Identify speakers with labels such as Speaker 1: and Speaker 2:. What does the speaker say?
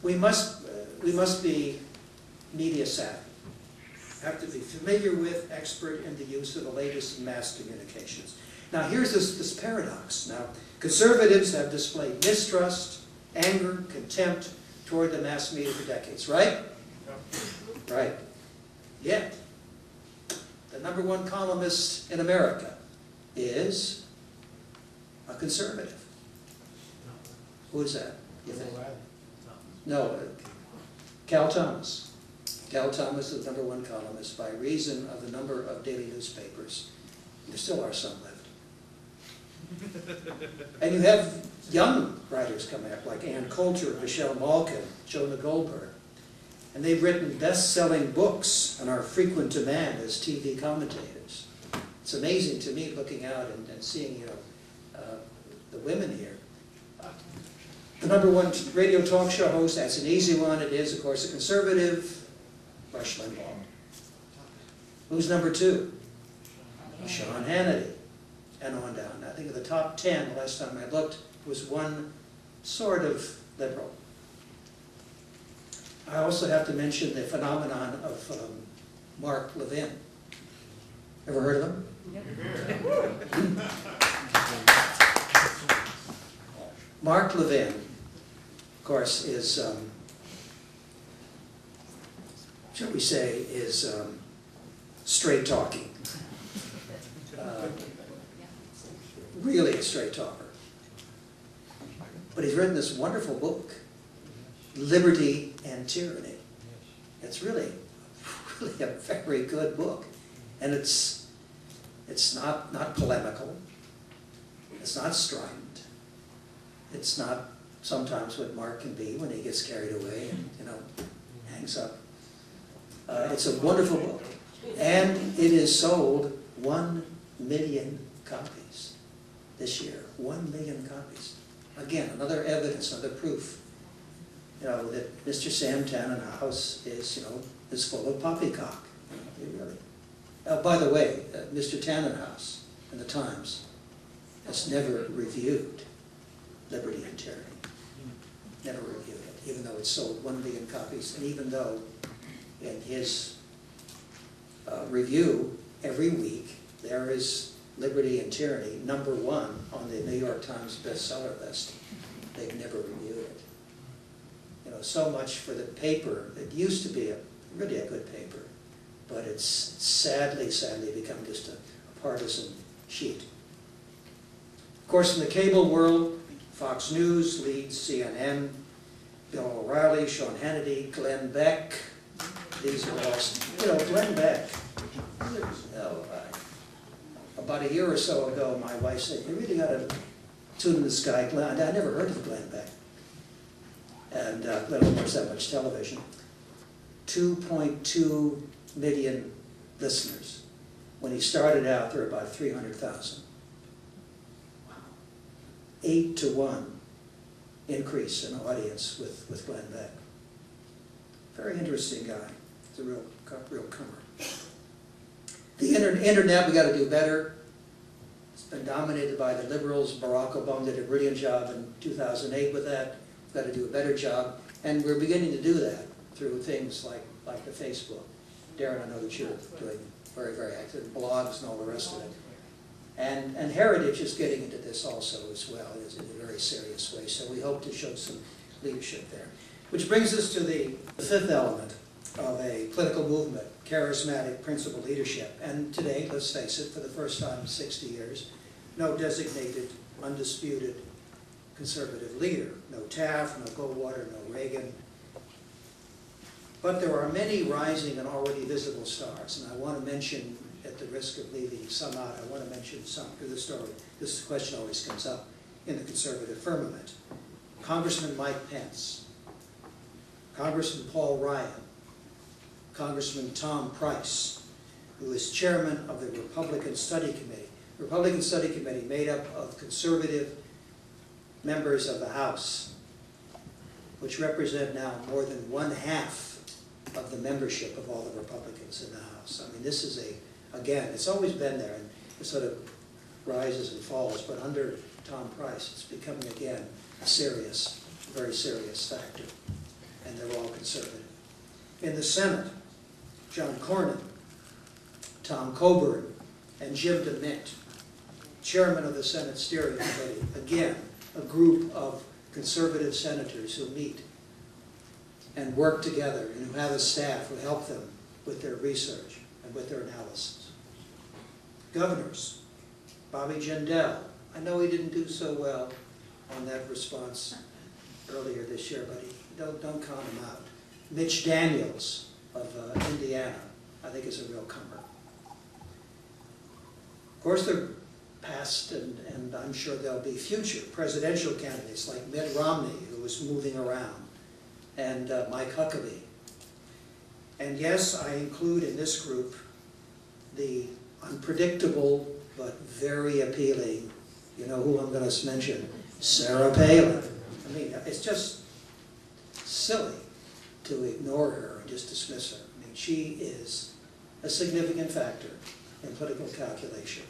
Speaker 1: we must be media savvy. Have to be familiar with, expert in the use of the latest mass communications. Now here's this paradox. Now, conservatives have displayed mistrust, anger, contempt toward the mass media for decades, right? Yeah. Right. Yet, the #1 columnist in America is a conservative. Who is that, you think? No, Cal Thomas. Cal Thomas is the #1 columnist by reason of the number of daily newspapers. There still are some left. And you have young writers coming up, like Ann Coulter, Michelle Malkin, Jonah Goldberg. And they've written best-selling books and are frequent demand as TV commentators. It's amazing to me looking out and seeing, the women here. The #1 radio talk show host, that's an easy one. It is, of course, a conservative, Rush Limbaugh. Who's #2? Sean Hannity. And on down. I think of the top 10, the last time I looked, was one sort of liberal. I also have to mention the phenomenon of Mark Levin. Ever heard of him? Yep. Mark Levin, of course, is, shall we say, is straight talking. Really a straight talker. But he's written this wonderful book, Liberty and Tyranny. It's really a very good book. And it's not polemical. It's not strident. It's not sometimes what Mark can be when he gets carried away and, hangs up. It's a wonderful book. And it is sold 1 million copies this year. 1 million copies. Again, another evidence, another proof, that Mr. Sam Tannenhouse is full of poppycock. Really. By the way, Mr. Tannenhouse in the Times has never reviewed Liberty and Tyranny. Never reviewed it, even though it's sold 1 million copies, and even though in his review every week there is Liberty and Tyranny, #1 on the New York Times bestseller list. They've never reviewed it. So much for the paper. It used to be really a good paper, but it's sadly become just a partisan sheet. Of course, in the cable world, Fox News leads CNN, Bill O'Reilly, Sean Hannity, Glenn Beck. These are all, Glenn Beck. About a year or so ago, my wife said, "You really got to tune in this guy, Glenn." I never heard of Glenn Beck. And Glenn, of course, that much television. 2.2 million listeners. When he started out, there were about 300,000. Wow. 8-to-1 increase in audience with Glenn Beck. Very interesting guy. He's a real comer. The internet, we got to do better. It's been dominated by the liberals. Barack Obama did a brilliant job in 2008 with that. We've got to do a better job. And we're beginning to do that through things like the Facebook. Darren, I know that you're doing very, very active, blogs and all the rest of it. And Heritage is getting into this also as well in a very serious way. So we hope to show some leadership there. Which brings us to the fifth element of a political movement, charismatic principled leadership. And today, let's face it, for the first time in 60 years, no designated, undisputed conservative leader. No Taft, no Goldwater, no Reagan. But there are many rising and already visible stars. And I want to mention, at the risk of leaving some out, I want to mention some, because this question always comes up in the conservative firmament. Congressman Mike Pence, Congressman Paul Ryan, Congressman Tom Price, who is chairman of the Republican Study Committee. The Republican Study Committee made up of conservative members of the House, which represent now more than 1/2 of the membership of all the Republicans in the House. I mean, this is again, it's always been there, and it sort of rises and falls, but under Tom Price, it's becoming again a serious, very serious factor. and they're all conservative. In the Senate, John Cornyn, Tom Coburn, and Jim DeMint, chairman of the Senate Steering Committee. Again, a group of conservative senators who meet and work together and who have a staff who help them with their research and with their analysis. Governors, Bobby Jindal. I know he didn't do so well on that response earlier this year, but don't count him out. Mitch Daniels of Indiana, I think is a real comer. Of course, there are past and I'm sure there'll be future presidential candidates like Mitt Romney, who is moving around, and Mike Huckabee. And yes, I include in this group the unpredictable but very appealing, you know who I'm going to mention, Sarah Palin. I mean, it's just silly to ignore her and just dismiss her. I mean, she is a significant factor in political calculation.